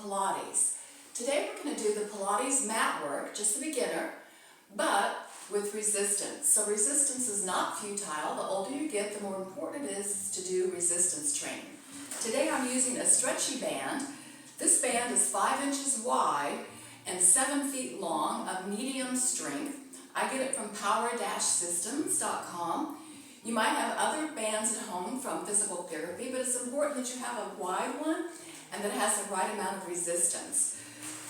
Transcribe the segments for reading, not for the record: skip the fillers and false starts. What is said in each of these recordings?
Pilates. Today we're going to do the Pilates mat work, just the beginner, but with resistance. So resistance is not futile. The older you get, the more important it is to do resistance training. Today I'm using a stretchy band. This band is 5 inches wide and 7 feet long of medium strength. I get it from power-systems.com. You might have other bands at home from physical therapy, but it's important that you have a wide one and that has the right amount of resistance.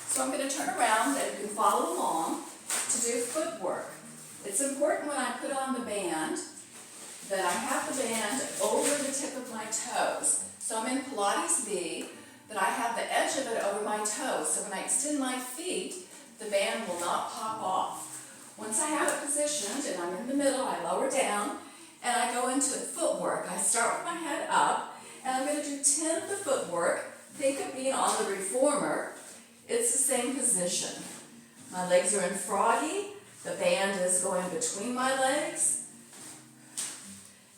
So I'm going to turn around and you can follow along to do footwork. It's important when I put on the band that I have the band over the tip of my toes. So I'm in Pilates B, that I have the edge of it over my toes. So when I extend my feet, the band will not pop off. Once I have it positioned and I'm in the middle, I lower down and I go into footwork. I start with my head up and I'm going to do 10 of the footwork. Think of being on the reformer. It's the same position. My legs are in froggy. The band is going between my legs.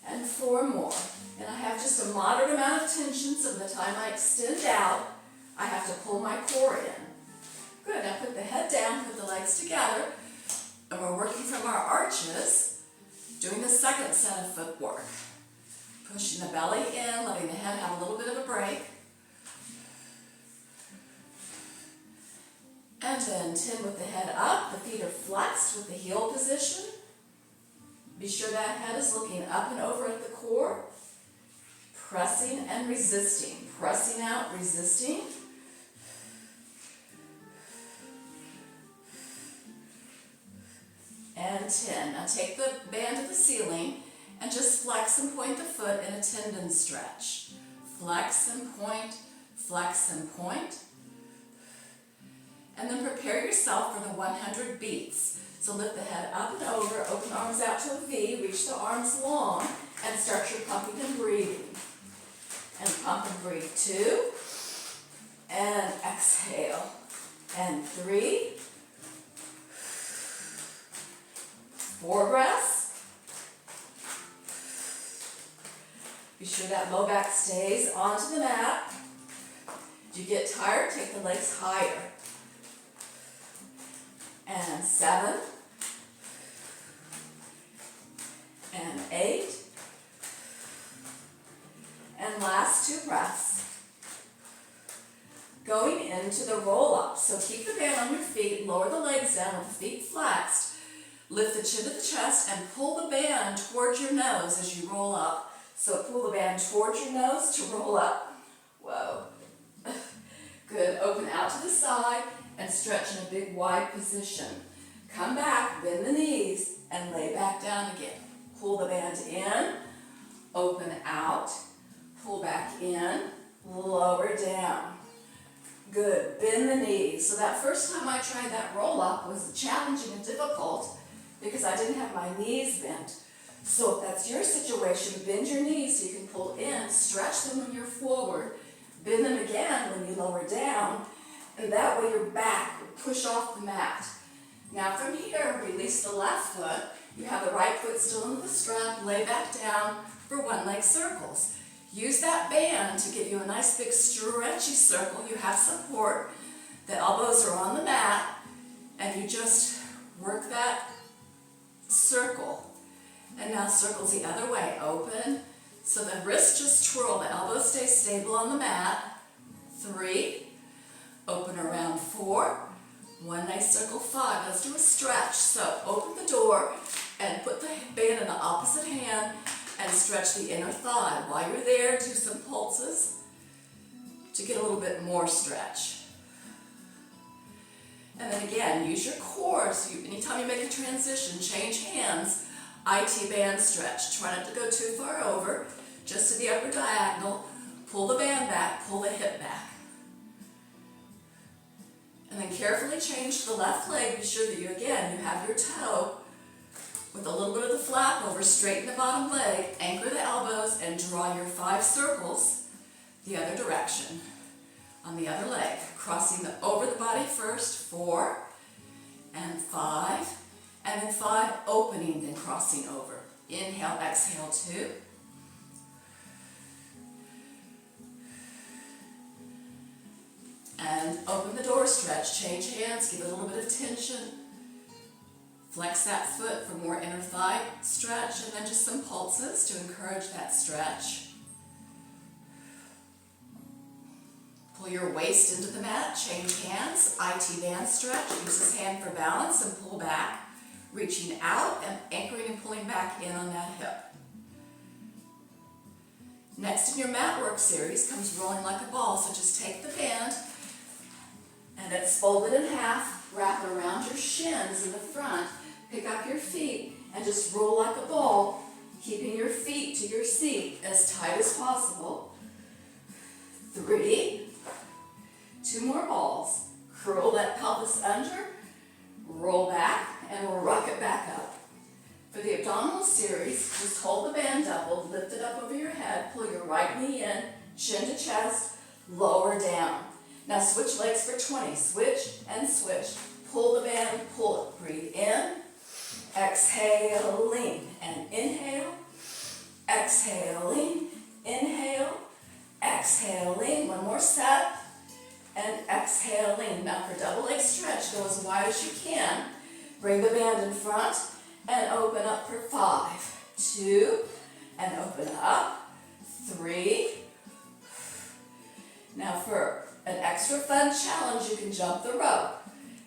And 4 more. And I have just a moderate amount of tension, so by the time I extend out, I have to pull my core in. Good. Now put the head down, put the legs together, and we're working from our arches, doing the second set of footwork. Pushing the belly in, letting the head have a little bit of a break. And then 10 with the head up, the feet are flexed with the heel position. Be sure that head is looking up and over at the core. Pressing and resisting. Pressing out, resisting. And 10. Now take the band to the ceiling and just flex and point the foot in a tendon stretch. Flex and point, flex and point. And then prepare yourself for the 100 beats. So lift the head up and over, open the arms out to a V, reach the arms long, and start your pumping and breathing. And pump and breathe 2, and exhale, and 3, 4 breaths. Be sure that low back stays onto the mat. If you get tired, take the legs higher. And 7, and 8, and last 2 breaths. Going into the roll-up. So keep the band on your feet, lower the legs down with the feet flexed, lift the chin to the chest, and pull the band towards your nose as you roll up. So pull the band towards your nose to roll up. Whoa. Good. Open out to the side and stretch in a big wide position. Come back, bend the knees, and lay back down again. Pull the band in, open out, pull back in, lower down. Good, bend the knees. So that first time I tried that roll-up was challenging and difficult because I didn't have my knees bent. So if that's your situation, bend your knees so you can pull in, stretch them when you're forward, bend them again when you lower down, and that way your back will push off the mat. Now from here, release the left foot. You have the right foot still in the strap, lay back down for one-leg circles. Use that band to give you a nice big stretchy circle. You have support. The elbows are on the mat, and you just work that circle. And now circles the other way. Open. So the wrists just twirl. The elbows stay stable on the mat. 3. Open around 4. One nice circle 5. Let's do a stretch. So open the door and put the band in the opposite hand and stretch the inner thigh. While you're there, do some pulses to get a little bit more stretch. And then again, use your core. So anytime you make a transition, change hands. IT band stretch. Try not to go too far over. Just to the upper diagonal. Pull the band back. Pull the hip back. And then carefully change to the left leg. Be sure that you have your toe with a little bit of the flap over. Straighten the bottom leg. Anchor the elbows and draw your 5 circles the other direction on the other leg. Crossing over the body first. 4 and 5. And then 5 opening, then crossing over. Inhale, exhale 2. And open the door stretch, change hands, give it a little bit of tension. Flex that foot for more inner thigh stretch, and then just some pulses to encourage that stretch. Pull your waist into the mat, change hands, IT band stretch. Use this hand for balance and pull back, reaching out and anchoring and pulling back in on that hip. Next in your mat work series comes rolling like a ball, so just take the band and it's folded in half, wrap it around your shins in the front, pick up your feet and just roll like a ball, keeping your feet to your seat as tight as possible. 3, 2 more balls. Curl that pelvis under, roll back, and we'll rock it back up. For the abdominal series, just hold the band double, lift it up over your head, pull your right knee in, chin to chest, lower down. Now switch legs for 20. Switch and switch. Pull the band, pull it. Breathe in, exhale, lean, and inhale, exhale, lean, inhale, exhale, lean. One more set, and exhale, lean. Now for double leg stretch, go as wide as you can. Bring the band in front and open up for 5, 2, and open up, 3. Now for an extra fun challenge, you can jump the rope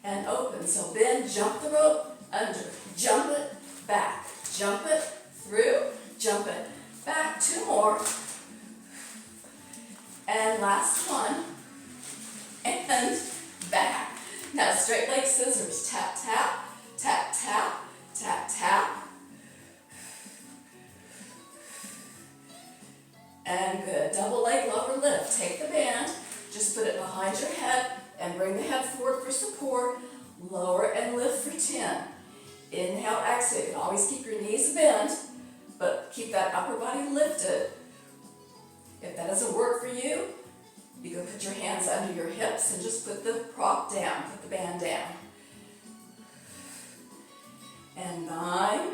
and open. So bend, jump the rope, under, jump it, back, jump it, through, jump it, back. 2 more. And last one. And back. Now straight leg scissors. Tap, tap, tap, tap, tap, tap. And good. Double leg lower lift. Take the band. Just put it behind your head and bring the head forward for support. Lower and lift for 10. Inhale, exhale. You can always keep your knees bent, but keep that upper body lifted. If that doesn't work for you, you can put your hands under your hips and just put the prop down, put the band down. And 9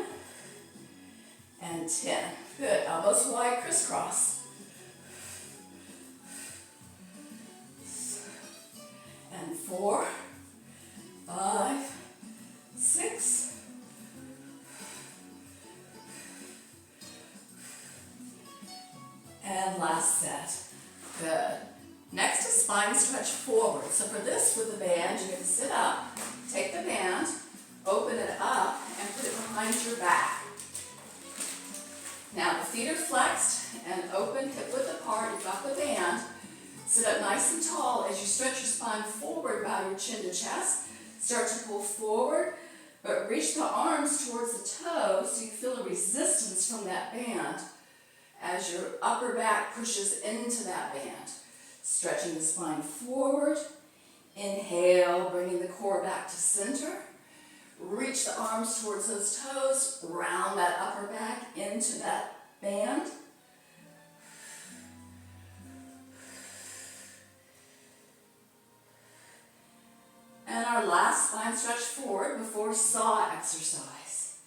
and 10. Good. Elbows wide, crisscross. And 4, 5, 6, and last set. Good. Next is spine stretch forward. So for this, with the band, you're going to sit up, take the band, open it up, and put it behind your back. Now the feet are flexed and open, hip width apart. You've got the band. Sit up nice and tall as you stretch your spine forward, bow your chin to chest. Start to pull forward, but reach the arms towards the toes so you feel a resistance from that band as your upper back pushes into that band. Stretching the spine forward. Inhale, bringing the core back to center. Reach the arms towards those toes, round that upper back into that band. And our last spine stretch forward before saw exercise.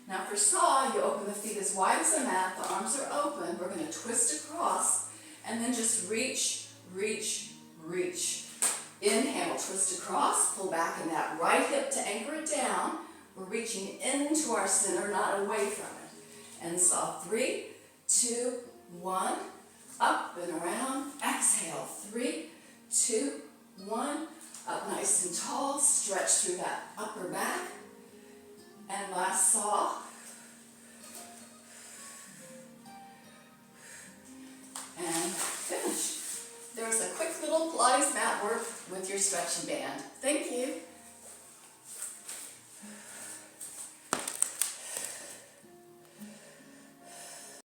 Now for saw, you open the feet as wide as the mat, the arms are open. We're going to twist across and then just reach, reach, reach. Inhale, twist across, pull back in that right hip to anchor it down. We're reaching into our center, not away from it. And saw 3, 2, 1, up and around. Exhale, 3, 2, 1, up nice and tall. Stretch through that upper back. And last saw. And finish. There's a quick little Pilates mat work with your stretching band. Thank you.